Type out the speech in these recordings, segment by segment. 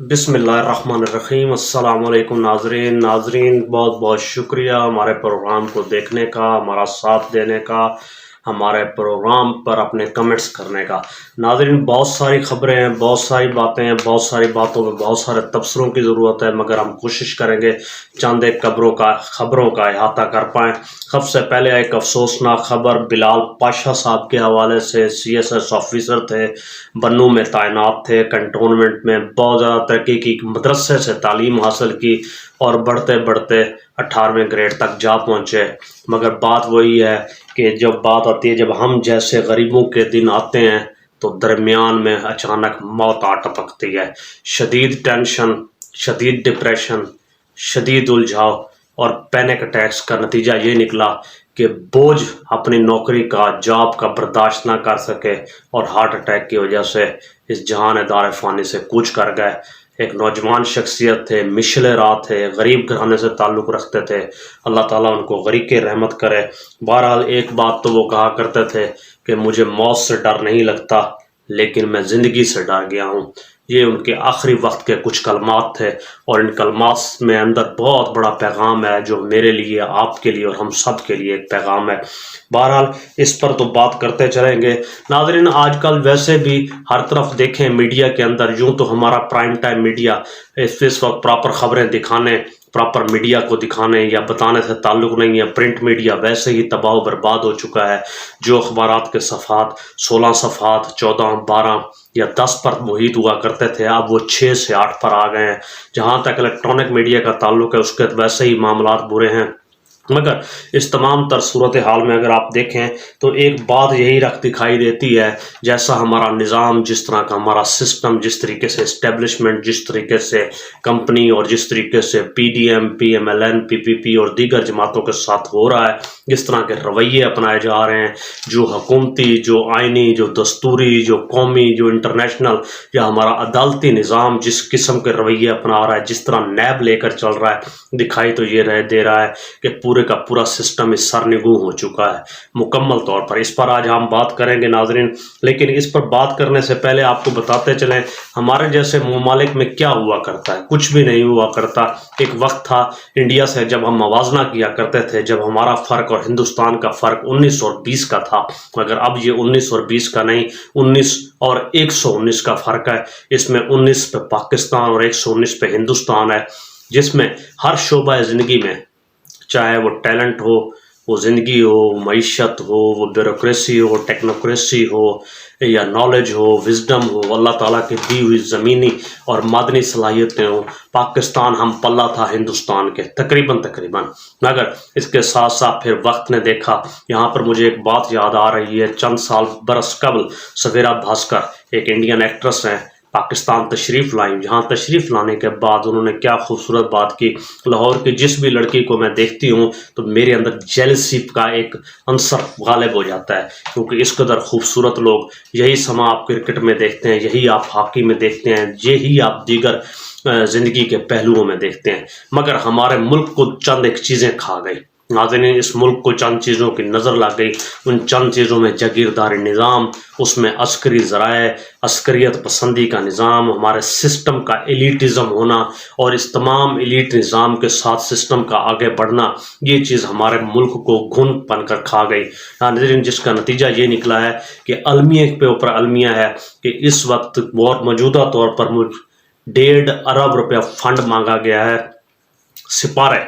بسم اللہ الرحمن الرحیم۔ السلام علیکم ناظرین بہت بہت شکریہ ہمارے پروگرام کو دیکھنے کا، ہمارا ساتھ دینے کا، ہمارے پروگرام پر اپنے کمنٹس کرنے کا۔ ناظرین، بہت ساری خبریں ہیں، بہت ساری باتیں ہیں، بہت ساری باتوں میں بہت سارے تبصروں کی ضرورت ہے، مگر ہم کوشش کریں گے چند ایک خبروں کا احاطہ کر پائیں۔ سب سے پہلے ایک افسوسناک خبر بلال پاشا صاحب کے حوالے سے۔ CSS آفیسر تھے، بنوں میں تعینات تھے، کنٹونمنٹ میں بہت زیادہ ترقی کی، مدرسے سے تعلیم حاصل کی اور بڑھتے بڑھتے 18ویں گریڈ تک جا پہنچے۔ مگر بات وہی ہے کہ جب بات آتی ہے، جب ہم جیسے غریبوں کے دن آتے ہیں تو درمیان میں اچانک موت آ ٹپکتی ہے۔ شدید ٹینشن، شدید ڈپریشن، شدید الجھاؤ اور پینک اٹیکس کا نتیجہ یہ نکلا کہ بوجھ اپنی نوکری کا، جاب کا برداشت نہ کر سکے اور ہارٹ اٹیک کی وجہ سے اس جہان دار فانی سے کوچ کر گئے۔ ایک نوجوان شخصیت تھے، مشلے راہ تھے، غریب گھرانے سے تعلق رکھتے تھے۔ اللہ تعالیٰ ان کو غریق رحمت کرے۔ بہرحال ایک بات تو وہ کہا کرتے تھے کہ مجھے موت سے ڈر نہیں لگتا، لیکن میں زندگی سے ڈر گیا ہوں۔ یہ ان کے آخری وقت کے کچھ کلمات تھے، اور ان کلمات میں اندر بہت بڑا پیغام ہے جو میرے لیے، آپ کے لیے اور ہم سب کے لیے ایک پیغام ہے۔ بہرحال اس پر تو بات کرتے چلیں گے۔ ناظرین، آج کل ویسے بھی ہر طرف دیکھیں میڈیا کے اندر، یوں تو ہمارا پرائم ٹائم میڈیا اس وقت پراپر خبریں دکھانے، پراپر میڈیا کو دکھانے یا بتانے سے تعلق نہیں ہے۔ پرنٹ میڈیا ویسے ہی تباہ و برباد ہو چکا ہے۔ جو اخبارات کے صفحات 16 صفحات، 14، 12 یا 10 پر محیط ہوا کرتے تھے، اب وہ 6 سے 8 پر آ گئے ہیں۔ جہاں تک الیکٹرانک میڈیا کا تعلق ہے، اس کے ویسے ہی معاملات برے ہیں۔ مگر اس تمام تر صورتحال میں اگر آپ دیکھیں تو ایک بات یہی دکھائی دیتی ہے، جیسا ہمارا نظام، جس طرح کا ہمارا سسٹم، جس طریقے سے اسٹیبلشمنٹ، جس طریقے سے کمپنی اور جس طریقے سے PDM، PMLN، PPP اور دیگر جماعتوں کے ساتھ ہو رہا ہے، جس طرح کے رویے اپنائے جا رہے ہیں، جو حکومتی، جو آئینی، جو دستوری، جو قومی، جو انٹرنیشنل یا ہمارا عدالتی نظام جس قسم کے رویے اپنا رہا ہے، جس طرح نیب لے کر چل رہا ہے، دکھائی تو یہ دے رہا ہے کہ پورے کا پورا سسٹم اس سرنگوں ہو چکا ہے مکمل طور پر۔ اس پر آج ہم بات کریں گے ناظرین، لیکن اس پر بات کرنے سے پہلے آپ کو بتاتے چلیں ہمارے جیسے ممالک میں کیا ہوا کرتا ہے۔ کچھ بھی نہیں ہوا کرتا۔ ایک وقت تھا انڈیا سے جب ہم موازنہ کیا کرتے تھے، جب ہمارا فرق اور ہندوستان کا فرق 19 اور 20 کا تھا، مگر اب یہ 19 اور 20 کا نہیں، 19 اور 119 کا فرق ہے۔ اس میں 19 پہ پاکستان اور 119 پہ ہندوستان ہے، جس میں ہر شعبہ زندگی میں، چاہے وہ ٹیلنٹ ہو، وہ زندگی ہو، معیشت ہو، وہ بیوروکریسی ہو، ٹیکنوکریسی ہو، یا نالج ہو، وزڈم ہو، اللہ تعالیٰ کی دی ہوئی زمینی اور معدنی صلاحیتیں ہوں، پاکستان ہم پلہ تھا ہندوستان کے تقریباً۔ مگر اس کے ساتھ ساتھ پھر وقت نے دیکھا، یہاں پر مجھے ایک بات یاد آ رہی ہے۔ چند برس قبل سویرا بھاسکر ایک انڈین ایکٹریس ہیں، پاکستان تشریف لائیں۔ جہاں تشریف لانے کے بعد انہوں نے کیا خوبصورت بات کی۔ لاہور کی جس بھی لڑکی کو میں دیکھتی ہوں تو میرے اندر جیلسی کا ایک عنصر غالب ہو جاتا ہے، کیونکہ اس قدر خوبصورت لوگ، یہی سما آپ کرکٹ میں دیکھتے ہیں، یہی آپ ہاکی میں دیکھتے ہیں، یہی آپ دیگر زندگی کے پہلوؤں میں دیکھتے ہیں۔ مگر ہمارے ملک کو چند ایک چیزیں کھا گئی۔ ناظرین، اس ملک کو چند چیزوں کی نظر لگ گئی۔ ان چند چیزوں میں جاگیرداری نظام، اس میں عسکری ذرائع، عسکریت پسندی کا نظام، ہمارے سسٹم کا ایلیٹزم ہونا، اور اس تمام ایلیٹ نظام کے ساتھ سسٹم کا آگے بڑھنا، یہ چیز ہمارے ملک کو گھن بن کر کھا گئی۔ ناظرین، جس کا نتیجہ یہ نکلا ہے کہ المیہ کے اوپر المیہ ہے کہ اس وقت موجودہ طور پر 1.5 ارب روپیہ فنڈ مانگا گیا ہے۔ سپارے،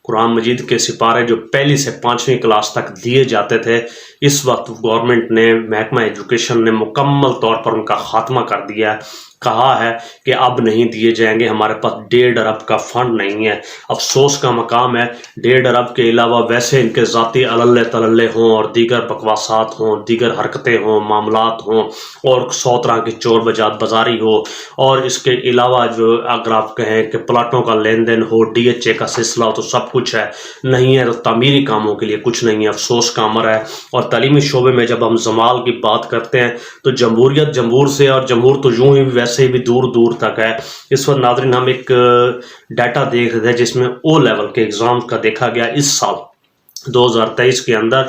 قرآن مجید کے سپارے جو پہلی سے 5ویں کلاس تک دیے جاتے تھے، اس وقت گورنمنٹ نے، محکمہ ایجوکیشن نے مکمل طور پر ان کا خاتمہ کر دیا ہے۔ کہا ہے کہ اب نہیں دیے جائیں گے، ہمارے پاس 1.5 ارب کا فنڈ نہیں ہے۔ افسوس کا مقام ہے، 1.5 ارب کے علاوہ ویسے ان کے ذاتی عللے تللے ہوں اور دیگر بکواسات ہوں، دیگر حرکتیں ہوں، معاملات ہوں، اور 100 طرح کی چور بازاری ہو، اور اس کے علاوہ جو اگر آپ کہیں کہ پلاٹوں کا لین دین ہو، DHA کا سلسلہ ہو، تو سب کچھ ہے۔ نہیں ہے تو تعمیری کاموں کے لیے کچھ نہیں ہے۔ افسوس کا امر ہے۔ اور تعلیمی شعبے میں جب ہم زوال کی بات کرتے ہیں تو جمہوریت، جمہور سے، اور جمہور تو یوں ہی ویسے بھی دور دور تک ہے۔ اس وقت ناظرین ہم ایک ڈیٹا دیکھ رہے ہیں جس میں O لیول کے ایگزام کا دیکھا گیا۔ اس سال 2023 کے اندر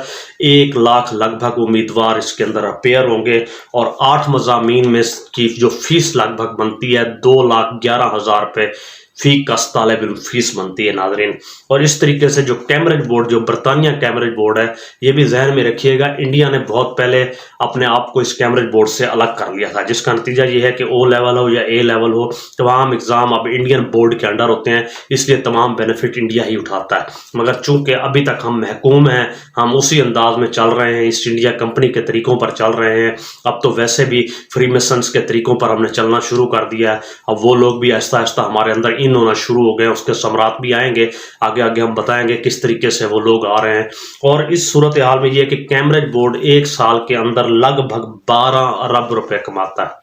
1 لاکھ لگ بھگ امیدوار اس کے اندر اپیئر ہوں گے، اور 8 مضامین میں کی جو فیس لگ بھگ بنتی ہے 2,11,000 روپے فی کس طالب علم فیس بنتی ہے ناظرین۔ اور اس طریقے سے جو کیمبرج بورڈ، جو برطانیہ کیمبرج بورڈ ہے، یہ بھی ذہن میں رکھیے گا، انڈیا نے بہت پہلے اپنے آپ کو اس کیمبرج بورڈ سے الگ کر لیا تھا، جس کا نتیجہ یہ ہے کہ او لیول ہو یا اے لیول ہو، تمام اگزام اب انڈین بورڈ کے انڈر ہوتے ہیں، اس لیے تمام بینیفٹ انڈیا ہی اٹھاتا ہے۔ مگر چونکہ ابھی تک ہم محکوم ہیں، ہم اسی انداز میں چل رہے ہیں، ایسٹ انڈیا کمپنی کے طریقوں پر چل رہے ہیں، اب تو ویسے بھی فری میسنس کے طریقوں پر ہم نے چلنا شروع کر دیا ہے، اب وہ لوگ بھی آہستہ آہستہ ہمارے اندر ان ہونا شروع ہو گئے ہیں، اس کے ثمرات بھی آئیں گے، آگے آگے ہم بتائیں گے کس طریقے سے وہ لوگ آ رہے ہیں۔ اور اس صورتحال میں یہ ہے کہ کیمبرج بورڈ 1 سال کے اندر لگ بھگ 12 ارب روپے کماتا ہے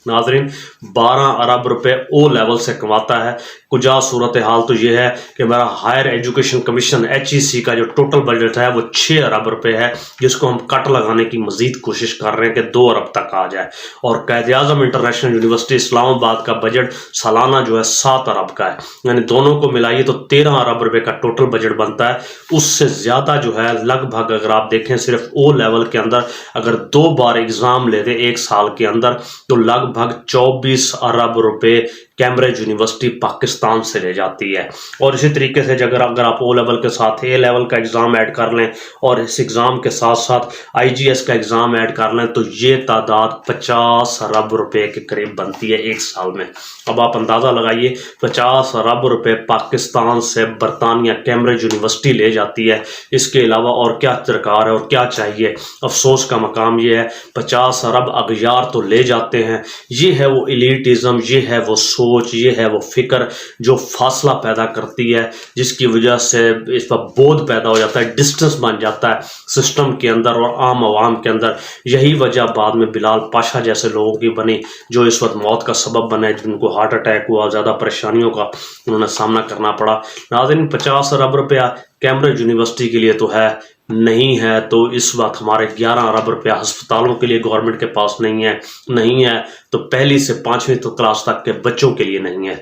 ناظرین، 12 ارب روپے او لیول سے کماتا ہے۔ کجا صورتحال تو یہ ہے کہ میرا ہائر ایجوکیشن کمیشن HEC کا جو ٹوٹل بجٹ ہے وہ 6 ارب روپے ہے، جس کو ہم کٹ لگانے کی مزید کوشش کر رہے ہیں کہ 2 ارب تک آ جائے۔ اور قائد اعظم انٹرنیشنل یونیورسٹی اسلام آباد کا بجٹ سالانہ جو ہے 7 ارب کا ہے، یعنی دونوں کو ملائیے تو 13 ارب روپے کا ٹوٹل بجٹ بنتا ہے۔ اس سے زیادہ جو ہے لگ بھگ اگر آپ دیکھیں صرف او لیول کے اندر اگر 2 بار ایگزام لیتے 1 سال کے اندر تو لگ بھگ 24 ارب روپے کیمبرج یونیورسٹی پاکستان سے لے جاتی ہے۔ اور اسی طریقے سے اگر آپ او لیول کے ساتھ اے لیول کا ایگزام ایڈ کر لیں اور اس ایگزام کے ساتھ ساتھ IGS کا ایگزام ایڈ کر لیں تو یہ تعداد 50 ارب روپے کے قریب بنتی ہے 1 سال میں۔ اب آپ اندازہ لگائیے 50 ارب روپے پاکستان سے برطانیہ کیمبرج یونیورسٹی لے جاتی ہے، اس کے علاوہ اور کیا درکار ہے اور کیا چاہیے؟ افسوس کا مقام یہ ہے 50 ارب اغیار تو لے جاتے ہیں، یہ ہے وہ ایلیٹزم، یہ ہے وہ سوچ، یہ ہے وہ فکر جو فاصلہ پیدا کرتی ہے، جس کی وجہ سے اس پر بودھ پیدا ہو جاتا ہے، ڈسٹنس بن جاتا ہے سسٹم کے اندر اور عام عوام کے اندر۔ یہی وجہ بعد میں بلال پاشا جیسے لوگوں کی بنی جو اس وقت موت کا سبب بنے، جن کو ہارٹ اٹیک ہوا، زیادہ پریشانیوں کا انہوں نے سامنا کرنا پڑا۔ ناظرین 50 ارب روپیہ کیمبرج یونیورسٹی کے لیے تو ہے، نہیں ہے تو اس وقت ہمارے 11 ارب روپیہ ہسپتالوں کے لیے گورنمنٹ کے پاس نہیں ہے تو پہلی سے 5ویں کلاس تک کے بچوں کے لیے نہیں ہے۔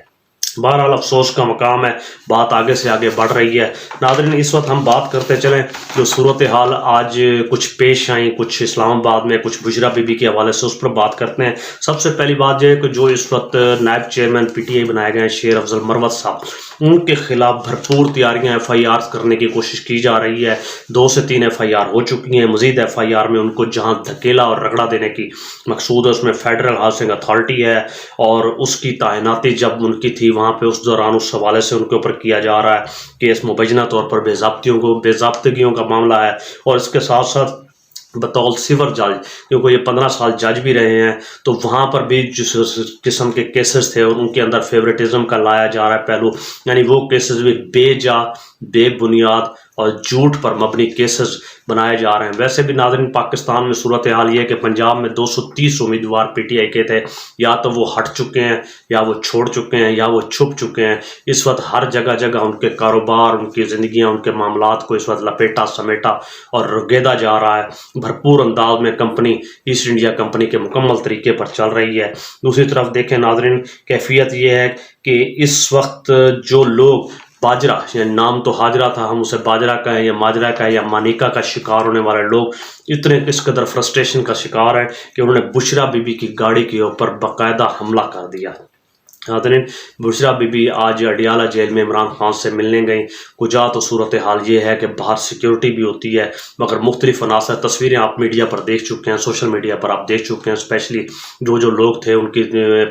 بہرحال افسوس کا مقام ہے، بات آگے سے آگے بڑھ رہی ہے۔ ناظرین اس وقت ہم بات کرتے چلیں جو صورتحال آج کچھ پیش آئیں، کچھ اسلام آباد میں، کچھ بشرا بی بی کے حوالے سے، اس پر بات کرتے ہیں۔ سب سے پہلی بات یہ ہے کہ جو اس وقت نائب چیئرمین PTI بنائے گئے ہیں شیر افضل مروت صاحب، ان کے خلاف بھرپور تیاریاں FIR کرنے کی کوشش کی جا رہی ہے۔ 2 سے 3 FIR ہو چکی ہیں، مزید FIR میں ان کو جہاں دھکیلا اور رگڑا دینے کی مقصود ہے، اس میں فیڈرل ہاؤسنگ اتھارٹی ہے اور اس کی تعیناتی جب ان کی تھی وہاں پہ اس دوران اس حوالے سے ان کے اوپر کیا جا رہا ہے کہ اس مبینہ طور پر بے ضابطگیوں کا معاملہ ہے۔ اور اس کے ساتھ ساتھ بطور سیور جج، کیونکہ یہ 15 سال جج بھی رہے ہیں تو وہاں پر بھی جس قسم کے کیسز تھے اور ان کے اندر فیوریٹزم کا لایا جا رہا ہے پہلو، یعنی وہ کیسز بھی بے جا، بے بنیاد اور جھوٹ پر مبنی کیسز بنائے جا رہے ہیں۔ ویسے بھی ناظرین پاکستان میں صورتحال یہ ہے کہ پنجاب میں 230 امیدوار PTI کے تھے، یا تو وہ ہٹ چکے ہیں یا وہ چھوڑ چکے ہیں یا وہ چھپ چکے ہیں۔ اس وقت ہر جگہ جگہ ان کے کاروبار، ان کی زندگیاں، ان کے معاملات کو اس وقت لپیٹا سمیٹا اور رگیدا جا رہا ہے۔ بھرپور انداز میں کمپنی ایسٹ انڈیا کمپنی کے مکمل طریقے پر چل رہی ہے۔ دوسری طرف دیکھیں ناظرین، کیفیت یہ ہے کہ اس وقت جو لوگ باجرہ، یعنی نام تو حاجرہ تھا، ہم اسے باجرہ کہیں یا ماجرہ کہیں یا مانیکا کا شکار ہونے والے لوگ اتنے اس قدر فرسٹریشن کا شکار ہیں کہ انہوں نے بشرا بی بی کی گاڑی کے اوپر باقاعدہ حملہ کر دیا۔ ناظرین بشرا بی بی آج اڈیالہ جیل میں عمران خان سے ملنے گئیں۔ کجا تو صورتحال یہ ہے کہ باہر سیکیورٹی بھی ہوتی ہے، مگر مختلف عناصر، تصویریں آپ میڈیا پر دیکھ چکے ہیں، سوشل میڈیا پر آپ دیکھ چکے ہیں، اسپیشلی جو لوگ تھے ان کی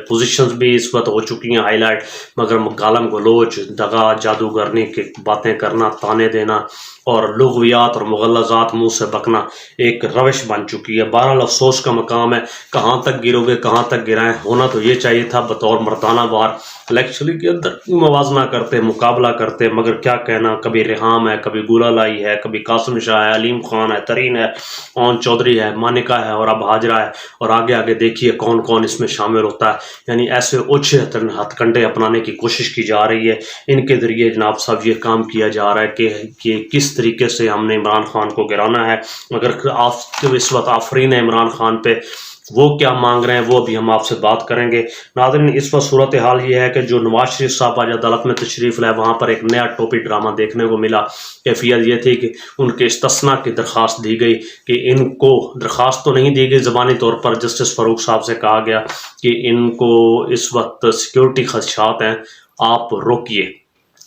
پوزیشنز بھی اس وقت ہو چکی ہیں ہائی لائٹ، مگر گالم گلوچ، دغا، جادوگرنی کی باتیں کرنا، تانے دینا اور لغویات اور مغلظات منہ سے بکنا ایک روش بن چکی ہے۔ بہرحال افسوس کا مقام ہے، کہاں تک گرو گے، کہاں تک گرائیں، ہونا تو یہ چاہیے تھا بطور مردانہ وار الیکشن کے اندر موازنہ کرتے، مقابلہ کرتے، مگر کیا کہنا، کبھی ریحام ہے، کبھی گولا لائی ہے، کبھی قاسم شاہ ہے، علیم خان ہے، ترین ہے، اون چودھری ہے، مانکا ہے اور اب حاجرہ ہے، اور آگے آگے دیکھیے کون کون اس میں شامل ہوتا ہے۔ یعنی ایسے اوچھے ہتھ کنڈے اپنانے کی کوشش کی جا رہی ہے، ان کے ذریعے جناب صاحب یہ کام کیا جا رہا ہے کہ کس طریقے سے ہم نے عمران خان کو گرانا ہے۔ مگر اس وقت آفرین ہے عمران خان پہ وہ کیا مانگ رہے ہیں وہ بھی ہم آپ سے بات کریں گے۔ ناظرین اس وقت صورتحال یہ ہے کہ جو نواز شریف صاحب آج عدالت میں تشریف لائے وہاں پر ایک نیا ٹوپی ڈرامہ دیکھنے کو ملا۔ کیفیت یہ تھی کہ ان کے استثناء کی درخواست دی گئی کہ ان کو درخواست تو نہیں دی گئی، زبانی طور پر جسٹس فاروق صاحب سے کہا گیا کہ ان کو اس وقت سیکیورٹی خدشات ہیں، آپ روکیے۔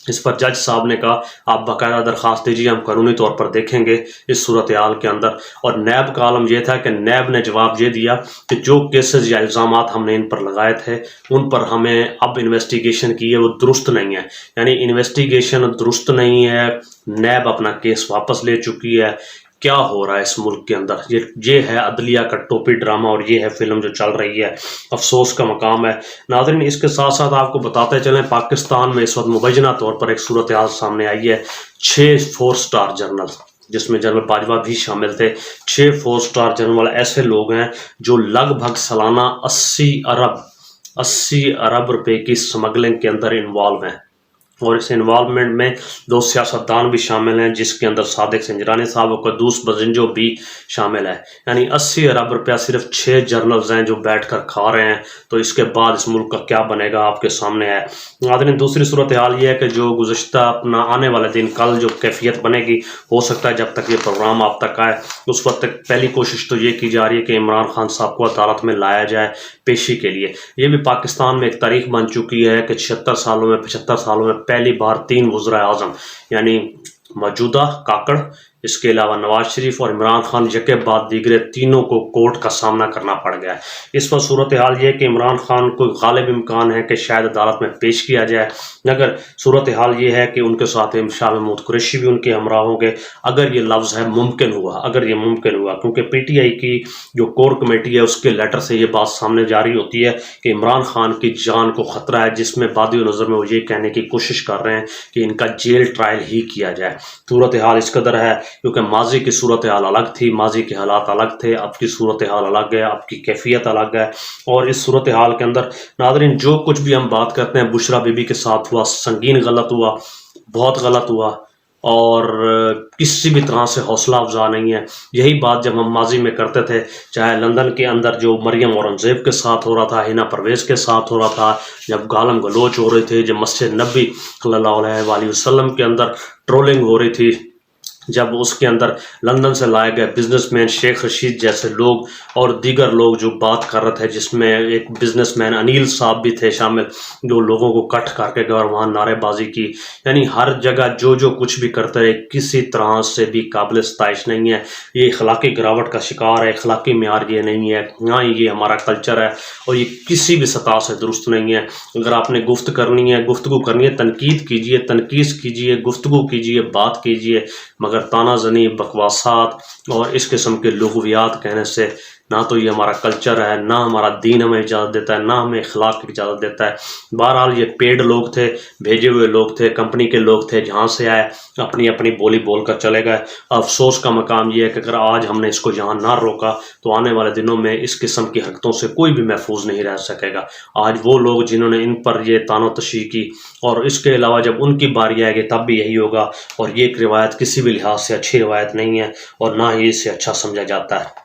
اس پر جج صاحب نے کہا آپ باقاعدہ درخواست دیجیے، ہم قانونی طور پر دیکھیں گے اس صورتحال کے اندر۔ اور نیب کا عالم یہ تھا کہ نیب نے جواب یہ دیا کہ جو کیسز یا الزامات ہم نے ان پر لگائے تھے ان پر ہمیں اب انویسٹیگیشن کی ہے وہ درست نہیں ہے، یعنی انویسٹیگیشن درست نہیں ہے، نیب اپنا کیس واپس لے چکی ہے۔ کیا ہو رہا ہے اس ملک کے اندر؟ یہ ہے عدلیہ کا ٹوپی ڈرامہ اور یہ ہے فلم جو چل رہی ہے، افسوس کا مقام ہے۔ ناظرین اس کے ساتھ ساتھ آپ کو بتاتے چلیں پاکستان میں اس وقت مبینہ طور پر ایک صورتحال سامنے آئی ہے۔ 6 4 سٹار جنرل جس میں جنرل باجوہ بھی شامل تھے، 6 4 سٹار جنرل ایسے لوگ ہیں جو لگ بھگ سالانہ 80 ارب روپے کی سمگلنگ کے اندر انوالو ہیں، اور اس انوالومنٹ میں 2 سیاستدان بھی شامل ہیں جس کے اندر صادق سنجرانی صاحب اور قدوس بزنجو بھی شامل ہے۔ یعنی 80 ارب روپیہ صرف 6 جرنلز ہیں جو بیٹھ کر کھا رہے ہیں، تو اس کے بعد اس ملک کا کیا بنے گا آپ کے سامنے ہے۔ ناظرین دوسری صورتحال یہ ہے کہ جو گزشتہ اپنا آنے والے دن کل جو کیفیت بنے گی، ہو سکتا ہے جب تک یہ پروگرام آپ تک آئے اس وقت تک پہلی کوشش تو یہ کی جا رہی ہے کہ عمران خان صاحب کو عدالت میں لایا جائے پیشی کے لیے۔ یہ بھی پاکستان میں ایک تاریخ بن چکی ہے کہ 76 سالوں میں 75 سالوں میں پہلی بار 3 وزراء اعظم یعنی موجودہ کاکڑ، اس کے علاوہ نواز شریف اور عمران خان یکے بعد دیگرے تینوں کو کورٹ کا سامنا کرنا پڑ گیا ہے۔ اس پر صورتحال یہ کہ عمران خان کو غالب امکان ہے کہ شاید عدالت میں پیش کیا جائے، مگر صورتحال یہ ہے کہ ان کے ساتھ شاہ محمود قریشی بھی ان کے ہمراہ ہوں گے اگر یہ لفظ ہے ممکن ہوا، کیونکہ پی ٹی آئی کی جو کور کمیٹی ہے اس کے لیٹر سے یہ بات سامنے جاری ہوتی ہے کہ عمران خان کی جان کو خطرہ ہے، جس میں بادی نظر میں وہ یہ کہنے کی کوشش کر رہے ہیں کہ ان کا جیل ٹرائل ہی کیا جائے۔ صورتحال اس قدر ہے کیونکہ ماضی کی صورتحال الگ تھی، ماضی کے حالات الگ تھے، اب کی صورتحال الگ ہے، اب کی کیفیت الگ ہے۔ اور اس صورتحال کے اندر ناظرین جو کچھ بھی ہم بات کرتے ہیں بشرا بی بی کے ساتھ ہوا، سنگین غلط ہوا، بہت غلط ہوا، اور کسی بھی طرح سے حوصلہ افزا نہیں ہے۔ یہی بات جب ہم ماضی میں کرتے تھے، چاہے لندن کے اندر جو مریم اورنگزیب کے ساتھ ہو رہا تھا، ہینا پرویز کے ساتھ ہو رہا تھا، جب گالم گلوچ ہو رہے تھے، جب مسجد نبی صلی اللہ علیہ وآلہ وسلم کے اندر ٹرولنگ ہو رہی تھی، جب اس کے اندر لندن سے لائے گئے بزنس مین شیخ رشید جیسے لوگ اور دیگر لوگ جو بات کر رہے تھے، جس میں ایک بزنس مین انیل صاحب بھی تھے شامل، جو لوگوں کو کٹ کر کے گئے اور وہاں نعرے بازی کی، یعنی ہر جگہ جو کچھ بھی کرتے رہے کسی طرح سے بھی قابل ستائش نہیں ہے۔ یہ اخلاقی گراوٹ کا شکار ہے، اخلاقی معیار یہ نہیں ہے، نہ یہ ہمارا کلچر ہے، اور یہ کسی بھی سطح سے درست نہیں ہے۔ اگر آپ نے گفتگو کرنی ہے، تنقید کیجئے، تنقید کیجئے، گفتگو کیجئے، بات کیجئے، مگر تانا زنی، بکواسات اور اس قسم کے لغویات کہنے سے نہ تو یہ ہمارا کلچر ہے، نہ ہمارا دین ہمیں اجازت دیتا ہے، نہ ہمیں اخلاق کی اجازت دیتا ہے۔ بہرحال یہ پیڈ لوگ تھے، بھیجے ہوئے لوگ تھے، کمپنی کے لوگ تھے، جہاں سے آئے اپنی اپنی بولی بول کر چلے گئے۔ افسوس کا مقام یہ ہے کہ اگر آج ہم نے اس کو یہاں نہ روکا تو آنے والے دنوں میں اس قسم کی حرکتوں سے کوئی بھی محفوظ نہیں رہ سکے گا۔ آج وہ لوگ جنہوں نے ان پر یہ تانو تشیح کی، اور اس کے علاوہ جب ان کی باری آئے گی تب بھی یہی ہوگا، اور یہ ایک روایت کسی بھی لحاظ سے اچھی روایت نہیں ہے اور نہ ہی اسے اچھا سمجھا جاتا ہے۔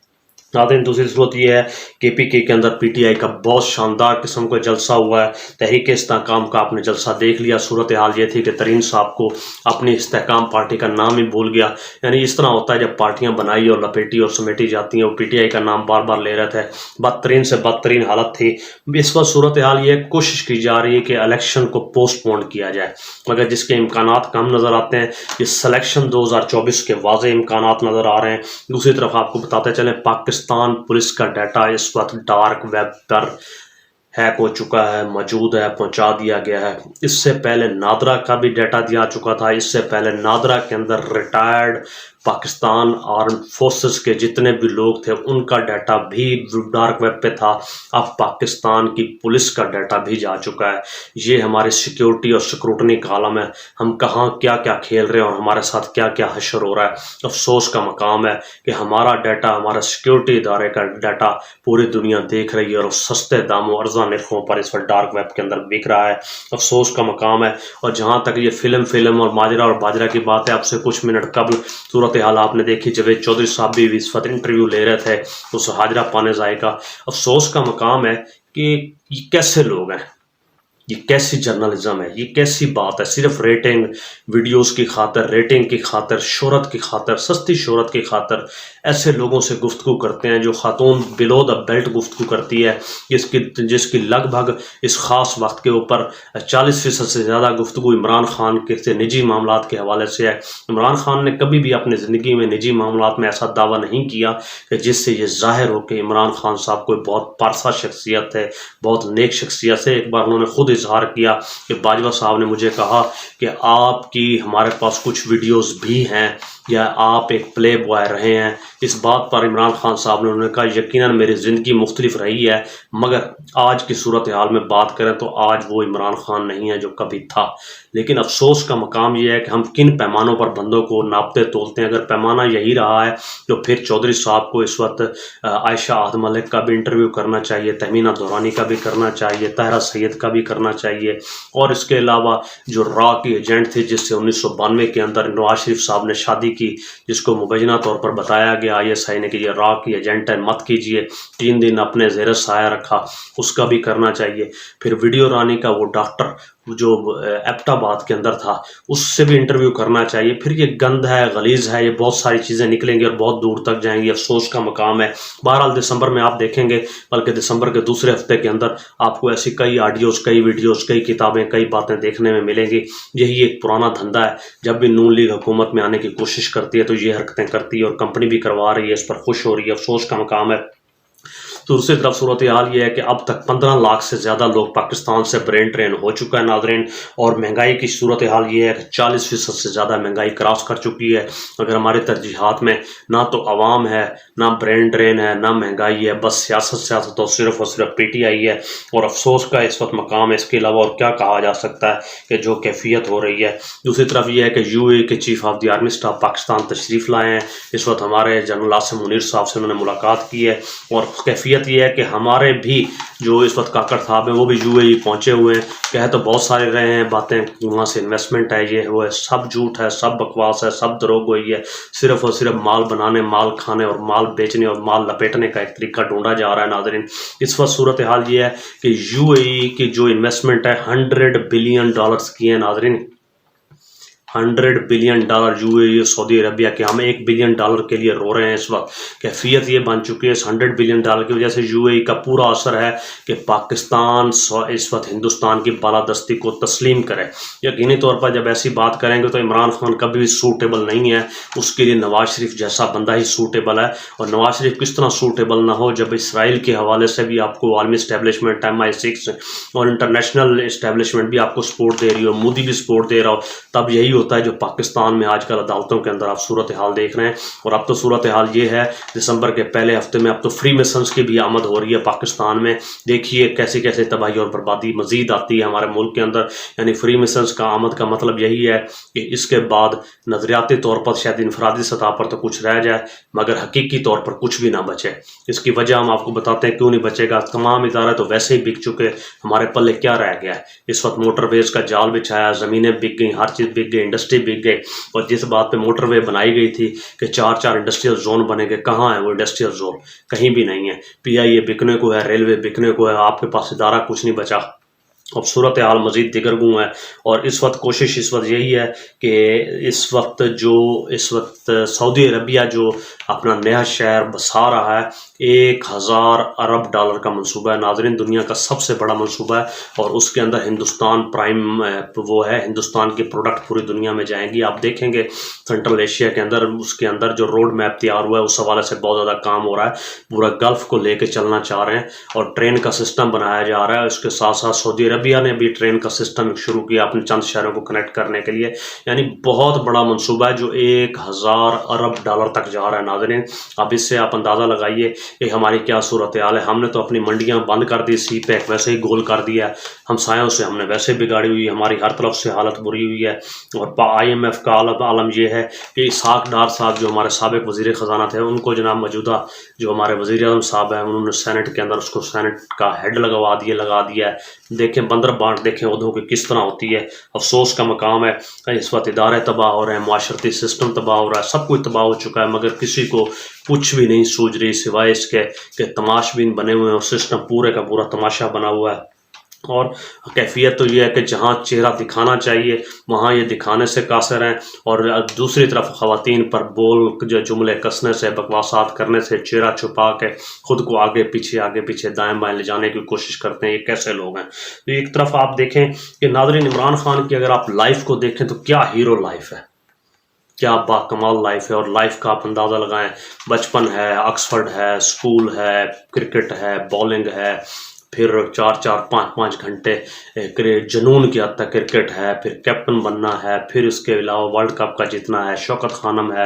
ناظرین دوسری صورت یہ ہے کہ پی کے اندر پی ٹی آئی کا بہت شاندار قسم کا جلسہ ہوا ہے، تحریک استحکام کا آپ نے جلسہ دیکھ لیا۔ صورتحال یہ تھی کہ ترین صاحب کو اپنی استحکام پارٹی کا نام ہی بھول گیا، یعنی اس طرح ہوتا ہے جب پارٹیاں بنائی اور لپیٹی اور سمیٹی جاتی ہیں، وہ پی ٹی آئی کا نام بار بار لے رہے تھے، بدترین سے بدترین حالت تھی۔ اس وقت صورتحال یہ کوشش کی جا رہی ہے کہ الیکشن کو پوسٹ پون کیا جائے، مگر جس کے امکانات کم نظر آتے ہیں۔ یہ سلیکشن 2024 کے واضح امکانات نظر آ رہے ہیں۔ دوسری طرف آپ کو بتاتے چلیں پاکستان پولیس کا ڈیٹا اس وقت ڈارک ویب پر ہیک ہو چکا ہے، موجود ہے، پہنچا دیا گیا ہے۔ اس سے پہلے نادرا کا بھی ڈیٹا دیا چکا تھا، اس سے پہلے نادرا کے اندر ریٹائرڈ پاکستان آرم فورسز کے جتنے بھی لوگ تھے ان کا ڈیٹا بھی ڈارک ویب پہ تھا۔ اب پاکستان کی پولیس کا ڈیٹا بھی جا چکا ہے۔ یہ ہماری سیکیورٹی اور سکروٹنی کا عالم ہے، ہم کہاں کیا کیا کھیل رہے ہیں اور ہمارے ساتھ کیا کیا حشر ہو رہا ہے۔ افسوس کا مقام ہے کہ ہمارا ڈیٹا، ہمارا سیکیورٹی ادارے کا ڈیٹا پوری دنیا دیکھ رہی ہے، اور سستے داموں، ارزاں متنازع نرخوں پر اس وقت ڈارک ویب کے اندر بک رہا ہے. افسوس کا مقام ہے. اور جہاں تک یہ فلم اور ماجرا اور باجرا کی بات ہے، اب سے کچھ منٹ قبل صورتحال آپ نے دیکھی، جاوید چودھری صاحب بھی اس وقت انٹرویو لے رہے تھے اس ہاجرہ پانیزائی کا. افسوس کا مقام ہے کہ یہ کیسے لوگ ہیں، یہ کیسی جرنلزم ہے، یہ کیسی بات ہے. صرف ریٹنگ ویڈیوز کی خاطر، ریٹنگ کی خاطر، شہرت کی خاطر، سستی شہرت کی خاطر ایسے لوگوں سے گفتگو کرتے ہیں. جو خاتون بلو دا بیلٹ گفتگو کرتی ہے، جس کی لگ بھگ اس خاص وقت کے اوپر 40% سے زیادہ گفتگو عمران خان کے سے نجی معاملات کے حوالے سے ہے. عمران خان نے کبھی بھی اپنی زندگی میں نجی معاملات میں ایسا دعویٰ نہیں کیا کہ جس سے یہ ظاہر ہو کہ عمران خان صاحب کوئی بہت پارسا شخصیت ہے، بہت نیک شخصیت ہے. ایک بار انہوں نے خود اظہار کیا کہ باجوہ صاحب نے مجھے کہا کہ آپ کی ہمارے پاس کچھ ویڈیوز بھی ہیں یا آپ ایک پلے بوائے رہے ہیں. اس بات پر عمران خان صاحب نے انہوں نے کہا یقیناً میری زندگی مختلف رہی ہے، مگر آج کی صورتحال میں بات کریں تو آج وہ عمران خان نہیں ہے جو کبھی تھا. لیکن افسوس کا مقام یہ ہے کہ ہم کن پیمانوں پر بندوں کو ناپتے تولتے ہیں. اگر پیمانہ یہی رہا ہے تو پھر چودھری صاحب کو اس وقت عائشہ عہد ملک کا بھی انٹرویو کرنا چاہیے، تہمینہ دورانی کا بھی کرنا چاہیے، طاہرہ سید کا بھی کرنا چاہیے. اور اس کے علاوہ جو را کی ایجنٹ تھی جس سے 1992 کے اندر نواز شریف صاحب نے شادی کی، جس کو مبینہ طور پر بتایا گیا ISI نے کہ یہ را کی ایجنٹ ہے، مت کیجئے، 3 دن اپنے زیر سایہ رکھا، اس کا بھی کرنا چاہیے. پھر ویڈیو رانی کا وہ ڈاکٹر جو ایبٹ آباد کے اندر تھا، اس سے بھی انٹرویو کرنا چاہیے. پھر یہ گند ہے، غلیظ ہے، یہ بہت ساری چیزیں نکلیں گی اور بہت دور تک جائیں گی. افسوس کا مقام ہے. بہرحال دسمبر میں آپ دیکھیں گے، بلکہ دسمبر کے دوسرے ہفتے کے اندر آپ کو ایسی کئی آڈیوز، کئی ویڈیوز، کئی کتابیں، کئی باتیں دیکھنے میں ملیں گی. یہی ایک پرانا دھندا ہے. جب بھی نون لیگ حکومت میں آنے کی کوشش کرتی ہے تو یہ حرکتیں کرتی ہے، اور کمپنی بھی کروا رہی ہے، اس پر خوش ہو رہی ہے. افسوس کا مقام ہے. دوسری طرف صورتحال یہ ہے کہ اب تک 15 لاکھ سے زیادہ لوگ پاکستان سے برین ٹرین ہو چکا ہے ناظرین. اور مہنگائی کی صورتحال یہ ہے کہ 40% سے زیادہ مہنگائی کراس کر چکی ہے. اگر ہمارے ترجیحات میں نہ تو عوام ہے، نہ برین ٹرین ہے، نہ مہنگائی ہے، بس سیاست اور صرف PTI ہے. اور افسوس کا اس وقت مقام ہے. اس کے علاوہ اور کیا کہا جا سکتا ہے کہ جو کیفیت ہو رہی ہے. دوسری طرف یہ ہے کہ UAE کے chief of the army staff Pakistan تشریف لائے ہیں. اس وقت ہمارے جنرل عاصم منیر صاحب سے انہوں نے ملاقات کی ہے، اور کیفیت یہ ہے کہ ہمارے بھی جو اس وقت کاکڑ صاحب ہیں وہ بھی UAE پہنچے ہوئے ہیں. کہہ تو بہت سارے رہے ہیں باتیں، وہاں سے انویسٹمنٹ ہے، یہ وہ ہے، سب جھوٹ ہے، سب بکواس ہے، سب دروغ ہوئی ہے. صرف اور صرف مال بنانے، مال کھانے اور مال بیچنے اور مال لپیٹنے کا ایک طریقہ ڈھونڈا جا رہا ہے ناظرین. اس وقت صورتحال یہ ہے کہ UAE کی جو انویسٹمنٹ ہے $100 بلین کی ہے ناظرین. $100 بلین UAE سعودی عربیہ کے. ہم $1 بلین کے لیے رو رہے ہیں اس وقت. کیفیت یہ بن چکی ہے اس $100 بلین کی وجہ سے UAE کا پورا اثر ہے کہ پاکستان اس وقت ہندوستان کی بالادستی کو تسلیم کرے. یقینی طور پر جب ایسی بات کریں گے تو عمران خان کبھی بھی سوٹیبل نہیں ہے. اس کے لیے نواز شریف جیسا بندہ ہی سوٹیبل ہے. اور نواز شریف کس طرح سوٹیبل نہ ہو جب اسرائیل کے حوالے سے بھی آپ کو عالمی اسٹیبلشمنٹ MI6 اور انٹرنیشنل اسٹیبلشمنٹ بھی آپ کو سپورٹ دے رہی ہو، مودی بھی سپورٹ دے رہا ہو. تب یہی ہوتا ہے جو پاکستان میں آج کل عدالتوں کے اندر آپ صورتحال دیکھ رہے ہیں. اور اب تو صورتحال یہ ہے دسمبر کے پہلے ہفتے میں اب تو فری میسنز کی بھی آمد ہو رہی ہے پاکستان میں. دیکھیے کیسی کیسے تباہی اور بربادی مزید آتی ہے ہمارے ملک کے اندر. یعنی فری میسنز کا آمد کا مطلب یہی ہے کہ اس کے بعد نظریاتی طور پر شاید انفرادی سطح پر تو کچھ رہ جائے مگر حقیقی طور پر کچھ بھی نہ بچے. اس کی وجہ ہم آپ کو بتاتے ہیں کیوں نہیں بچے گا. تمام ادارے تو ویسے ہی بک چکے، ہمارے پلے کیا رہ گیا ہے. اس وقت موٹر ویز کا جال بچھایا، زمینیں بک گئیں، ہر چیز بک گئی، انڈسٹری بک گئے. اور جس بات پہ موٹر وے بنائی گئی تھی کہ 4 انڈسٹریل زون بنے گے، کہاں ہے وہ انڈسٹریل زون؟ کہیں بھی نہیں ہے. PIA بکنے کو ہے، ریلوے بکنے کو ہے، آپ کے پاس ادارہ کچھ نہیں بچا. اب صورتحال مزید دیگرگوں ہے. اور اس وقت کوشش اس وقت یہی ہے کہ اس وقت سعودی عربیہ جو اپنا نیا شہر بسا رہا ہے، $1000 ارب کا منصوبہ ہے ناظرین. دنیا کا سب سے بڑا منصوبہ ہے. اور اس کے اندر ہندوستان پرائم وہ ہے، ہندوستان کی پروڈکٹ پوری دنیا میں جائیں گی. آپ دیکھیں گے سینٹرل ایشیا کے اندر اس کے اندر جو روڈ میپ تیار ہوا ہے اس حوالے سے بہت زیادہ کام ہو رہا ہے. پورا گلف کو لے کے چلنا چاہ رہے ہیں اور ٹرین کا سسٹم بنایا جا رہا ہے. اس کے ساتھ ساتھ سعودی عرب عربیہ نے بھی ٹرین کا سسٹم شروع کیا اپنے چند شہروں کو کنیکٹ کرنے کے لیے. یعنی بہت بڑا منصوبہ ہے جو 1000 ارب ڈالر تک جا رہا ہے. ناظرین اب اس سے آپ اندازہ لگائیے کہ ہماری کیا صورتحال ہے. ہم نے تو اپنی منڈیاں بند کر دی, سی پیک ویسے ہی گول کر دیا ہے, ہمسایوں سے ہم نے ویسے بگاڑی ہوئی ہے, ہماری ہر طرف سے حالت بری ہوئی ہے. اور IMF کا عالم یہ ہے کہ اسحاق ڈار صاحب جو ہمارے سابق وزیر خزانہ تھے, ان کو جناب موجودہ جو ہمارے وزیر اعظم صاحب ہیں انہوں نے سینٹ کے اندر اس کو سینٹ کا ہیڈ لگا دیا ہے. دیکھیں بندر بانٹ دیکھیں عہدوں کی کس طرح ہوتی ہے. افسوس کا مقام ہے اس وقت ادارے تباہ ہو رہے ہیں, معاشرتی سسٹم تباہ ہو رہا ہے, سب کچھ تباہ ہو چکا ہے, مگر کسی کو کچھ بھی نہیں سوچ رہی سوائے اس کے کہ تماش بین بنے ہوئے ہیں اور سسٹم پورے کا پورا تماشا بنا ہوا ہے. اور کیفیت تو یہ ہے کہ جہاں چہرہ دکھانا چاہیے وہاں یہ دکھانے سے قاصر ہیں, اور دوسری طرف خواتین پر بول جو جملے کسنے سے, بکواسات کرنے سے, چہرہ چھپا کے خود کو آگے پیچھے دائیں بائیں لے جانے کی کوشش کرتے ہیں. یہ کیسے لوگ ہیں؟ تو ایک طرف آپ دیکھیں کہ ناظرین عمران خان کی اگر آپ لائف کو دیکھیں تو کیا ہیرو لائف ہے, کیا باکمال لائف ہے. اور لائف کا آپ اندازہ لگائیں, بچپن ہے, آکسفرڈ ہے, اسکول ہے, کرکٹ ہے, بولنگ ہے, پھر 4-5 گھنٹے جنون کی حد تک کرکٹ ہے, پھر کیپٹن بننا ہے, پھر اس کے علاوہ ورلڈ کپ کا جیتنا ہے, شوکت خانم ہے,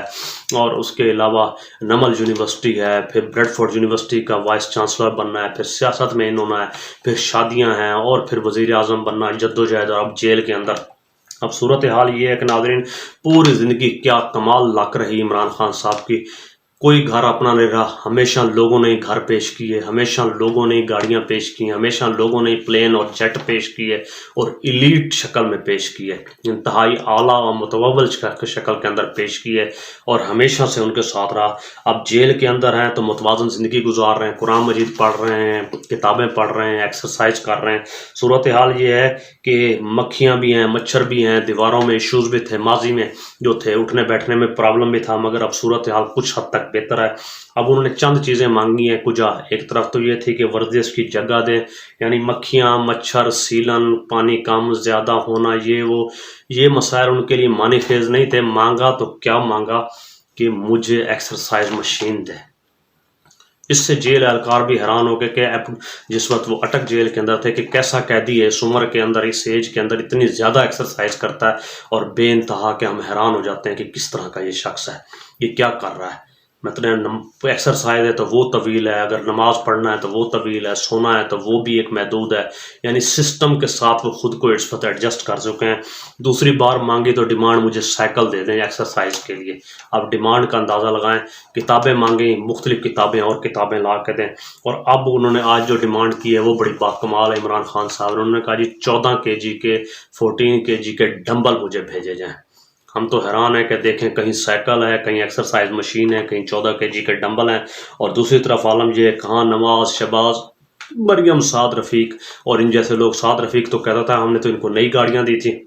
اور اس کے علاوہ نمل یونیورسٹی ہے, پھر بریڈ فورڈ یونیورسٹی کا وائس چانسلر بننا ہے, پھر سیاست میں انہوں نے, پھر شادیاں ہیں, اور پھر وزیر اعظم بننا, جدوجہد, اور اب جیل کے اندر. اب صورتحال یہ ہے کہ ناظرین پوری زندگی کیا کمال لک رہی عمران خان صاحب کی. کوئی گھر اپنا نہیں رہا, ہمیشہ لوگوں نے گھر پیش کیے, ہمیشہ لوگوں نے گاڑیاں پیش کی, ہمیشہ لوگوں نے پلین اور جیٹ پیش کیے, اور ایلیٹ شکل میں پیش کیے, انتہائی اعلیٰ اور متوول شکل کے اندر پیش کیے, اور ہمیشہ سے ان کے ساتھ رہا. اب جیل کے اندر ہیں تو متوازن زندگی گزار رہے ہیں, قرآن مجید پڑھ رہے ہیں, کتابیں پڑھ رہے ہیں, ایکسرسائز کر رہے ہیں. صورتحال یہ ہے کہ مکھیاں بھی ہیں, مچھر بھی ہیں, دیواروں میں ایشوز بھی تھے, ماضی میں جو تھے اٹھنے بیٹھنے میں پرابلم بھی تھا, مگر اب صورتحال کچھ حد تک بہتر ہے. اب انہوں نے چند چیزیں مانگی ہیں کجا. ایک طرف تو یہ تھی کہ ورزش کی جگہ دیں, یعنی مکھیاں, مچھر, سیلن, پانی کم زیادہ ہونا, یہ مسائل ان کے لیے معنی خیز نہیں تھے. مانگا تو کیا مانگا کہ مجھے ایکسرسائز مشین دے. اس سے جیل اہلکار بھی حیران ہو گئے کہ جس وقت وہ اٹک جیل کے اندر تھے کہ کیسا قیدی ہے اس عمر کے اندر, اس ایج کے اندر اتنی زیادہ ایکسرسائز کرتا ہے, اور بے انتہا کہ ہم حیران ہو جاتے ہیں کہ کس طرح کا یہ شخص ہے, یہ کیا کر رہا ہے. مطلب ایکسرسائز ہے تو وہ طویل ہے, اگر نماز پڑھنا ہے تو وہ طویل ہے, سونا ہے تو وہ بھی ایک محدود ہے. یعنی سسٹم کے ساتھ وہ خود کو اس وقت ایڈجسٹ کر چکے ہیں. دوسری بار مانگی تو ڈیمانڈ مجھے سائیکل دے دیں ایکسرسائز کے لیے. اب ڈیمانڈ کا اندازہ لگائیں, کتابیں مانگیں, مختلف کتابیں اور کتابیں لا کے دیں. اور اب انہوں نے آج جو ڈیمانڈ کی ہے وہ بڑی باکمال ہے عمران خان صاحب. انہوں نے کہا جی 14 kg کے 14 kg کے ڈمبل مجھے بھیجے جائیں. ہم تو حیران ہیں کہ دیکھیں کہیں سائیکل ہے, کہیں ایکسرسائز مشین ہے, کہیں 14 kg کے ڈمبل ہیں, اور دوسری طرف عالم یہ کہاں نواز, شہباز, مریم, سعد رفیق اور ان جیسے لوگ. سعد رفیق تو کہتا تھا ہم نے تو ان کو نئی گاڑیاں دی تھی,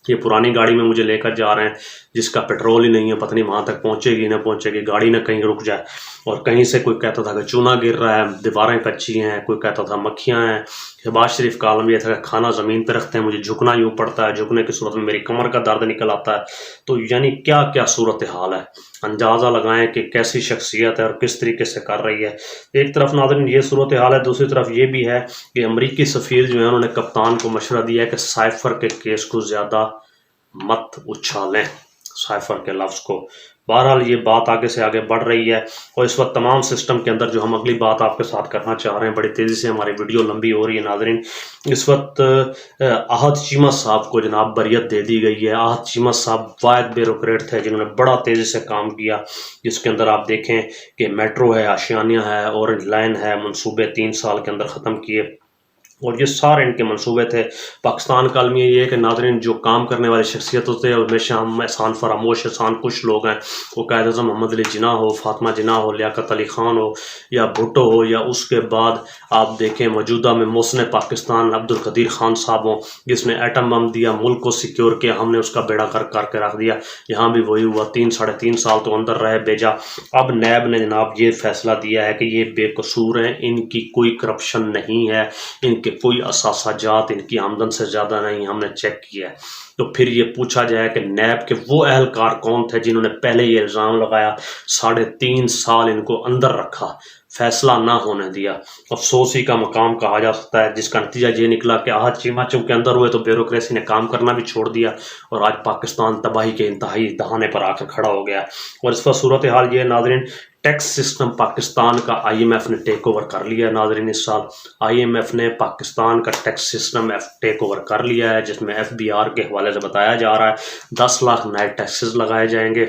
یہ پرانی گاڑی میں مجھے لے کر جا رہے ہیں جس کا پیٹرول ہی نہیں ہے, پتہ نہیں وہاں تک پہنچے گی نہ پہنچے گی, گاڑی نہ کہیں رک جائے. اور کہیں سے کوئی کہتا تھا کہ چونا گر رہا ہے, دیواریں کچی ہیں, کوئی کہتا تھا مکھیاں ہیں. شہباز شریف کا عالم یہ تھا کہ کھانا زمین پہ رکھتے ہیں, مجھے جھکنا یوں پڑتا ہے, جھکنے کی صورت میں میری کمر کا درد نکل آتا ہے. تو یعنی کیا کیا صورتحال ہے, اندازہ لگائیں کہ کیسی شخصیت ہے اور کس طریقے سے کر رہی ہے. ایک طرف ناظرین یہ صورتحال ہے, دوسری طرف یہ بھی ہے کہ امریکی سفیر جو ہیں انہوں نے کپتان کو مشورہ دیا ہے کہ سائفر کے کیس کو زیادہ مت اچھالیں, سائفر کے لفظ کو. بہرحال یہ بات آگے سے آگے بڑھ رہی ہے, اور اس وقت تمام سسٹم کے اندر جو ہم اگلی بات آپ کے ساتھ کرنا چاہ رہے ہیں, بڑی تیزی سے ہماری ویڈیو لمبی ہو رہی ہے ناظرین. اس وقت احد چیمہ صاحب کو جناب بریت دے دی گئی ہے. احد چیمہ صاحب واحد بیوروکریٹ تھے جنہوں نے بڑا تیزی سے کام کیا, جس کے اندر آپ دیکھیں کہ میٹرو ہے, آشیانیہ ہے, اورنج لائن ہے, منصوبے 3 سال کے اندر ختم کیے, اور یہ سارے ان کے منصوبے تھے. پاکستان کا المیہ یہ ہے کہ ناظرین جو کام کرنے والی شخصیت ہوتے ہیں ہمیشہ ہم احسان فراموش, احسان کچھ لوگ ہیں. وہ قائد اعظم محمد علی جناح ہو, فاطمہ جناح ہو, لیاقت علی خان ہو, یا بھٹو ہو, یا اس کے بعد آپ دیکھیں موجودہ میں محسن پاکستان عبدالقدیر خان صاحب ہوں, جس نے ایٹم بم دیا, ملک کو سیکیور کیا, ہم نے اس کا بیڑا کر کے رکھ دیا. یہاں بھی وہی ہوا, 3-3.5 سال تو اندر رہے بھیجا. اب نیب نے جناب یہ فیصلہ دیا ہے کہ یہ بے قصور ہیں, ان کی کوئی کرپشن نہیں ہے, ان کے کوئی اثاثہ جات ان کی آمدن سے زیادہ نہیں, ہم نے چیک کیا ہے. تو پھر یہ پوچھا جائے کہ نیب کے وہ اہلکار کون تھے جنہوں نے پہلے یہ الزام لگایا, 3.5 سال ان کو اندر رکھا, فیصلہ نہ ہونے دیا. افسوس ہی کا مقام کہا جا سکتا ہے، جس کا نتیجہ یہ نکلا کہ آج چیمہ چونکہ اندر ہوئے تو بیوروکریسی نے کام کرنا بھی چھوڑ دیا اور آج پاکستان تباہی کے انتہائی دہانے پر آ کر کھڑا ہو گیا. اور اس وقت صورتحال یہ ہے ناظرین، ٹیکس سسٹم پاکستان کا آئی ایم ایف نے ٹیک اوور کر لیا ہے. ناظرین اس سال آئی ایم ایف نے پاکستان کا ٹیکس سسٹم ٹیک اوور کر لیا ہے، جس میں ایف بی آر کے حوالے سے بتایا جا رہا ہے 10 لاکھ نئے ٹیکسز لگائے جائیں گے.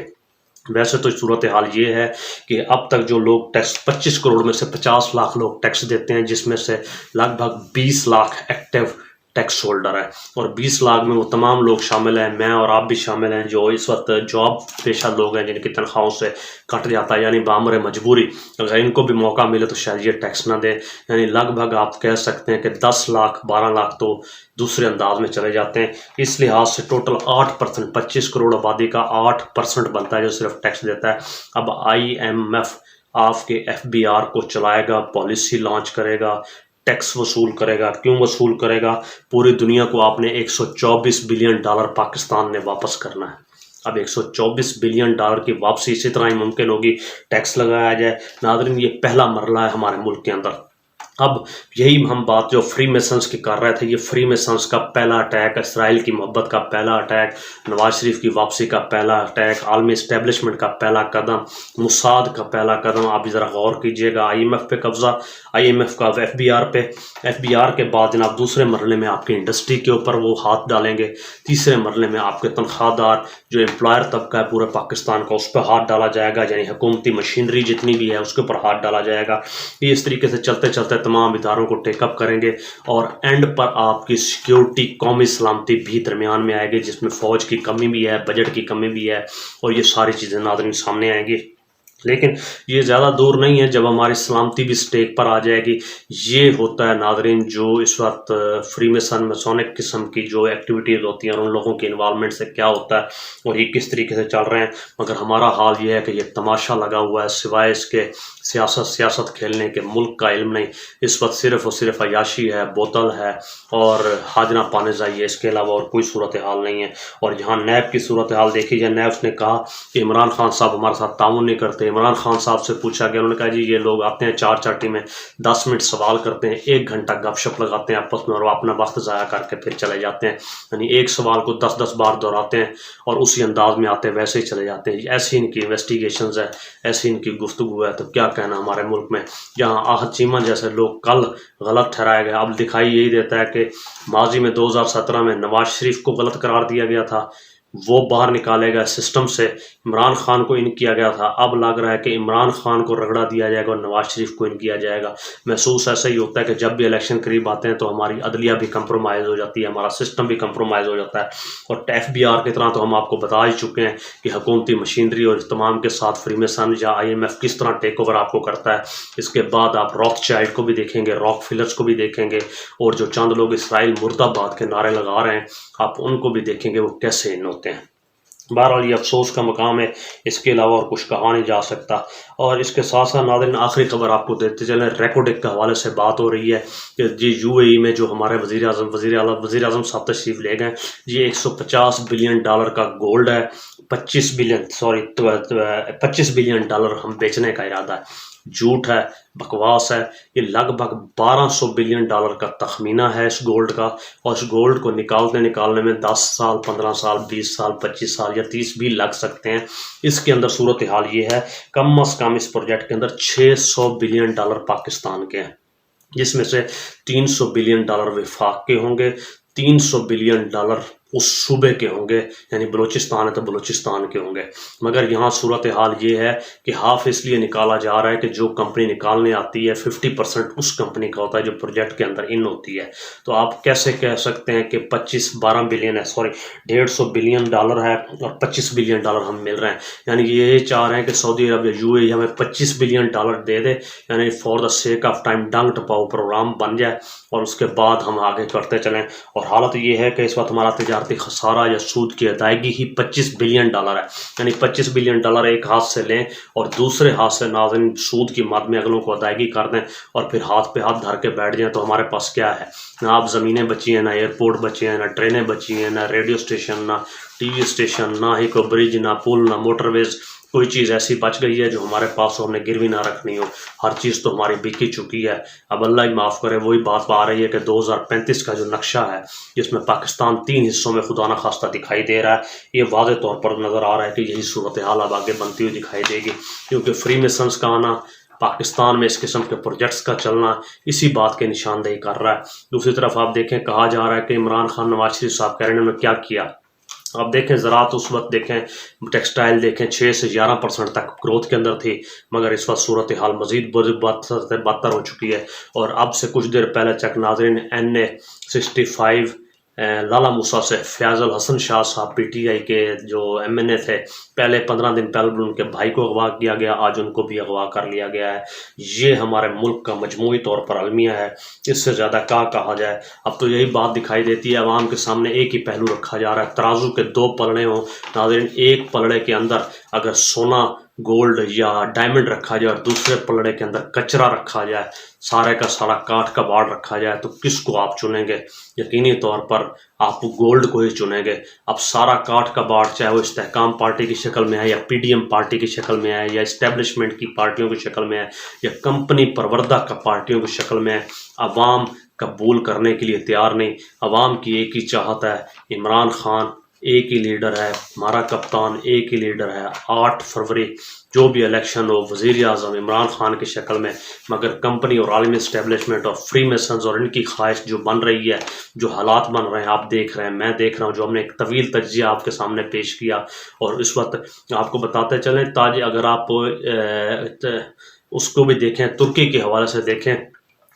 ویسے تو صورتحال یہ ہے کہ اب تک جو لوگ ٹیکس 25 کروڑ میں سے 50 لاکھ لوگ ٹیکس دیتے ہیں، جس میں سے لگ بھگ 20 لاکھ ایکٹیو ٹیکس ہولڈر ہے، اور 20 لاکھ میں وہ تمام لوگ شامل ہیں، میں اور آپ بھی شامل ہیں، جو اس وقت جاب پیشہ لوگ ہیں جن کی تنخواہوں سے کٹ جاتا ہے، یعنی بامر مجبوری. اگر ان کو بھی موقع ملے تو شاید یہ ٹیکس نہ دیں. یعنی لگ بھگ آپ کہہ سکتے ہیں کہ 10 لاکھ 12 لاکھ تو دوسرے انداز میں چلے جاتے ہیں. اس لحاظ سے ٹوٹل 8%، 25 کروڑ آبادی کا 8% بنتا ہے جو صرف ٹیکس دیتا ہے. اب آئی ایم ایف آپ کے ایف بی آر کو چلائے گا، پالیسی لانچ کرے گا، ٹیکس وصول کرے گا. کیوں وصول کرے گا؟ پوری دنیا کو آپ نے $124 بلین پاکستان نے واپس کرنا ہے. اب $124 بلین کی واپسی اسی طرح ہی ممکن ہوگی ٹیکس لگایا جائے. ناظرین یہ پہلا مرحلہ ہے ہمارے ملک کے اندر. اب یہی ہم بات جو فری میسنز کی کر رہے تھے، یہ فری میسنز کا پہلا اٹیک، اسرائیل کی محبت کا پہلا اٹیک، نواز شریف کی واپسی کا پہلا اٹیک، عالمی اسٹیبلشمنٹ کا پہلا قدم، موساد کا پہلا قدم. آپ ذرا غور کیجئے گا، آئی ایم ایف پہ قبضہ، آئی ایم ایف کا ایف بی آر پہ، ایف بی آر کے بعد جناب دوسرے مرحلے میں آپ کی انڈسٹری کے اوپر وہ ہاتھ ڈالیں گے، تیسرے مرحلے میں آپ کے تنخواہ دار جو امپلائر طبقہ ہے پورے پاکستان کا، اس پہ ہاتھ ڈالا جائے گا. یعنی حکومتی مشینری جتنی بھی ہے اس کے اوپر ہاتھ ڈالا جائے گا. یہ اس طریقے سے چلتے چلتے تمام اداروں کو ٹیک اپ کریں گے، اور اینڈ پر آپ کی سیکیورٹی، قومی سلامتی بھی درمیان میں آئے گی، جس میں فوج کی کمی بھی ہے، بجٹ کی کمی بھی ہے، اور یہ ساری چیزیں ناظرین سامنے آئیں گی. لیکن یہ زیادہ دور نہیں ہے جب ہماری سلامتی بھی سٹیک پر آ جائے گی. یہ ہوتا ہے ناظرین جو اس وقت فری میسونک قسم کی جو ایکٹیویٹیز ہوتی ہیں اور ان لوگوں کی انوالومنٹ سے کیا ہوتا ہے اور یہ کس طریقے سے چل رہے ہیں. مگر ہمارا حال یہ ہے کہ یہ تماشا لگا ہوا ہے، سوائے اس کے سیاست کھیلنے کے ملک کا علم نہیں. اس وقت صرف اور صرف عیاشی ہے، بوتل ہے اور حاجنہ پانے چاہیے، اس کے علاوہ اور کوئی صورتحال نہیں ہے. اور یہاں نیب کی صورتحال دیکھی جائے، نیب نے کہا کہ عمران خان صاحب ہمارے ساتھ تعاون نہیں کرتے. عمران خان صاحب سے پوچھا گیا، انہوں نے کہا جی یہ لوگ آتے ہیں 4 ٹیمیں، 10 منٹ سوال کرتے ہیں، 1 گھنٹہ گپ شپ لگاتے ہیں آپس میں اور اپنا وقت ضائع کر کے پھر چلے جاتے ہیں. یعنی ایک سوال کو 10 بار دہراتے ہیں اور اسی انداز میں آتے ویسے ہی چلے جاتے ہیں. ایسی ان کی انویسٹیگیشنز ہے، ایسی ان کی گفتگو ہے. تو کیا کہنا ہمارے ملک میں جہاں آہد چیمہ جیسے لوگ کل غلط ٹھہرائے گئے. اب دکھائی یہی دیتا ہے کہ ماضی میں 2017 میں نواز شریف کو غلط قرار دیا گیا تھا، وہ باہر نکالے گئے سسٹم سے. عمران خان کو ان کیا گیا تھا، اب لگ رہا ہے کہ عمران خان کو رگڑا دیا جائے گا اور نواز شریف کو ان کیا جائے گا. محسوس ایسا ہی ہوتا ہے کہ جب بھی الیکشن قریب آتے ہیں تو ہماری عدلیہ بھی کمپرومائز ہو جاتی ہے، ہمارا سسٹم بھی کمپرومائز ہو جاتا ہے. اور ایف بی آر کی طرح تو ہم آپ کو بتا ہی چکے ہیں کہ حکومتی مشینری اور تمام کے ساتھ فری میسن یا آئی ایم ایف کس طرح ٹیک اوور آپ کو کرتا ہے. اس کے بعد آپ راک چائلڈ کو بھی دیکھیں گے، راک فلرز کو بھی دیکھیں گے، اور جو چند لوگ اسرائیل مرد آباد کے نعرے لگا رہے ہیں آپ ان کو بھی دیکھیں گے وہ کیسے ان ہوتے ہیں. بہرحال یہ افسوس کا مقام ہے، اس کے علاوہ اور کچھ کہا نہیں جا سکتا. اور اس کے ساتھ ساتھ ناظرین آخری خبر آپ کو دیتے چلیں، ریکوڈک کے حوالے سے بات ہو رہی ہے کہ جی یو اے ای میں جو ہمارے وزیر اعظم صاحب تشریف لے گئے، یہ $150 بلین کا گولڈ ہے، $25 بلین ہم بیچنے کا ارادہ ہے. جھوٹ ہے، بکواس ہے. یہ لگ بھگ $1200 بلین کا تخمینہ ہے اس گولڈ کا، اور اس گولڈ کو نکالنے میں 10 سال، 15 سال، 20 سال، 25 سال یا 30 بھی لگ سکتے ہیں. اس کے اندر صورتحال یہ ہے کم از کم اس پروجیکٹ کے اندر $600 بلین پاکستان کے ہیں، جس میں سے $300 بلین وفاق کے ہوں گے، $300 بلین اس صوبے کے ہوں گے، یعنی بلوچستان ہے تو بلوچستان کے ہوں گے. مگر یہاں صورتحال یہ ہے کہ ہاف اس لیے نکالا جا رہا ہے کہ جو کمپنی نکالنے آتی ہے 50% اس کمپنی کا ہوتا ہے جو پروجیکٹ کے اندر ان ہوتی ہے. تو آپ کیسے کہہ سکتے ہیں کہ 12 بلین ہے، $150 بلین ہے اور $25 بلین ہم مل رہے ہیں. یعنی یہ چاہ رہے ہیں کہ سعودی عرب یا یو اے ای ہمیں $25 بلین دے دے، یعنی for the sake of time ڈنگ ٹپاؤ پروگرام بن جائے اور اس کے بعد ہم آگے کرتے چلیں. اور حالت یہ ہے کہ اس وقت ہمارا تجارتی خسارہ یا سود کی ادائیگی ہی $25 بلین ہے. یعنی $25 بلین ایک ہاتھ سے لیں اور دوسرے ہاتھ سے ناظرین سود کی مد میں اگلوں کو ادائیگی کر دیں اور پھر ہاتھ پہ ہاتھ دھر کے بیٹھ جائیں. تو ہمارے پاس کیا ہے؟ نہ آپ زمینیں بچی ہیں، نہ ایئرپورٹ بچے ہیں، نہ ٹرینیں بچی ہیں، نہ ریڈیو اسٹیشن، نہ ٹی وی اسٹیشن، نہ ہی کوئی برج، نہ پل، نہ موٹر ویز. کوئی چیز ایسی بچ گئی ہے جو ہمارے پاس ہو، ہم نے گروی نہ رکھنی ہو، ہر چیز تو ہماری بک ہی چکی ہے۔ اب اللہ ہی معاف کرے، وہی بات آ رہی ہے کہ 2035 کا جو نقشہ ہے جس میں پاکستان 3 حصوں میں خدا نخواستہ دکھائی دے رہا ہے، یہ واضح طور پر نظر آ رہا ہے کہ یہی صورتحال اب آگے بنتی ہوئی دکھائی دے گی، کیونکہ فری میسنز کا آنا، پاکستان میں اس قسم کے پروجیکٹس کا چلنا اسی بات کی نشاندہی کر رہا ہے۔ دوسری طرف آپ دیکھیں، کہا جا رہا ہے کہ عمران خان نواز شریف صاحب کہہ رہے ہیں انہوں نے کیا کیا۔ آپ دیکھیں زراعت اس وقت دیکھیں، ٹیکسٹائل دیکھیں 6 سے 11% تک گروتھ کے اندر تھی، مگر اس وقت صورتحال مزید بدتر ہو چکی ہے۔ اور اب سے کچھ دیر پہلے چک ناظرین NA65 لالہ موسیٰ سے فیاض الحسن شاہ صاحب پی ٹی آئی کے جو MNA تھے، پہلے 15 دن پہلے ان کے بھائی کو اغوا کیا گیا، آج ان کو بھی اغوا کر لیا گیا ہے۔ یہ ہمارے ملک کا مجموعی طور پر المیہ ہے، اس سے زیادہ کیا کہا جائے۔ اب تو یہی بات دکھائی دیتی ہے، عوام کے سامنے ایک ہی پہلو رکھا جا رہا ہے، ترازو کے 2 پلڑے ہوں ناظرین، ایک پلڑے کے اندر اگر سونا، گولڈ یا ڈائمنڈ رکھا جائے اور دوسرے پلڑے کے اندر کچرا رکھا جائے، سارے کا سارا کاٹ کا باڑ رکھا جائے، تو کس کو آپ چنیں گے؟ یقینی طور پر آپ گولڈ کو ہی چنیں گے۔ اب سارا کاٹ کا باڑ، چاہے وہ استحکام پارٹی کی شکل میں ہے یا PDM پارٹی کی شکل میں ہے یا اسٹیبلشمنٹ کی پارٹیوں کی شکل میں ہے یا کمپنی پروردہ کا پارٹیوں کی شکل میں ہے، عوام قبول کرنے کے لیے تیار نہیں۔ عوام کی ایک ہی چاہت ہے، عمران خان ایک ہی لیڈر ہے، ہمارا کپتان ایک ہی لیڈر ہے، 8 فروری جو بھی الیکشن ہو وزیر اعظم عمران خان کی شکل میں۔ مگر کمپنی اور عالمی اسٹیبلشمنٹ اور فری میسنز اور ان کی خواہش جو بن رہی ہے، جو حالات بن رہے ہیں، آپ دیکھ رہے ہیں، میں دیکھ رہا ہوں، جو ہم نے ایک طویل تجزیہ آپ کے سامنے پیش کیا، اور اس وقت آپ کو بتاتے چلیں تاج، اگر آپ اس کو بھی دیکھیں، ترکی کے حوالے سے دیکھیں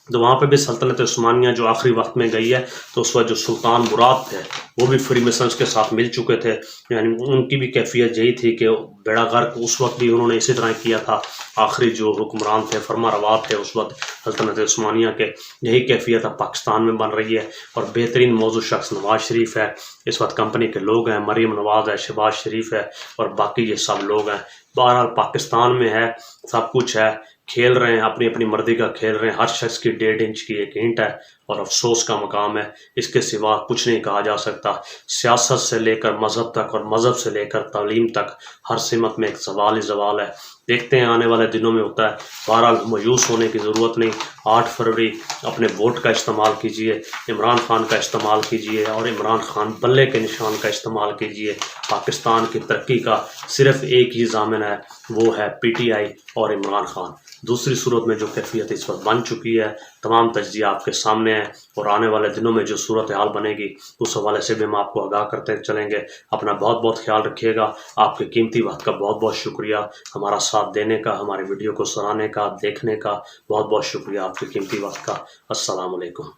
تو وہاں پہ بھی سلطنت عثمانیہ جو آخری وقت میں گئی ہے، تو اس وقت جو سلطان مراد تھے وہ بھی فری میسنز کے ساتھ مل چکے تھے، یعنی ان کی بھی کیفیت یہی تھی کہ بیڑا غرق اس وقت بھی انہوں نے اسی طرح کیا تھا۔ آخری جو حکمران تھے، فرما روا تھے اس وقت سلطنت عثمانیہ کے، یہی کیفیت اب پاکستان میں بن رہی ہے۔ اور بہترین موضوع شخص نواز شریف ہے، اس وقت کمپنی کے لوگ ہیں، مریم نواز ہے، شہباز شریف ہے اور باقی یہ سب لوگ ہیں۔ بہرحال پاکستان میں ہے، سب کچھ ہے، کھیل رہے ہیں، اپنی اپنی مرضی کا کھیل رہے ہیں، ہر شخص کی 1.5 انچ کی ایک اینٹ ہے، اور افسوس کا مقام ہے، اس کے سوا کچھ نہیں کہا جا سکتا۔ سیاست سے لے کر مذہب تک اور مذہب سے لے کر تعلیم تک ہر سمت میں ایک زوال ہی زوال ہے۔ دیکھتے ہیں آنے والے دنوں میں ہوتا ہے۔ بہرحال مایوس ہونے کی ضرورت نہیں، 8 فروری اپنے ووٹ کا استعمال کیجئے، عمران خان کا استعمال کیجئے اور عمران خان بلے کے نشان کا استعمال کیجئے۔ پاکستان کی ترقی کا صرف ایک ہی ضامن ہے، وہ ہے PTI اور عمران خان۔ دوسری صورت میں جو کیفیت اس وقت بن چکی ہے، تمام تجزیہ آپ کے سامنے ہے، اور آنے والے دنوں میں جو صورتحال بنے گی اس حوالے سے بھی ہم آپ کو آگاہ کرتے چلیں گے۔ اپنا بہت بہت خیال رکھیے گا۔ آپ کے قیمتی وقت کا بہت بہت شکریہ، ہمارا ساتھ دینے کا، ہماری ویڈیو کو سراہنے کا، دیکھنے کا بہت بہت شکریہ، آپ کے قیمتی وقت کا۔ السلام علیکم۔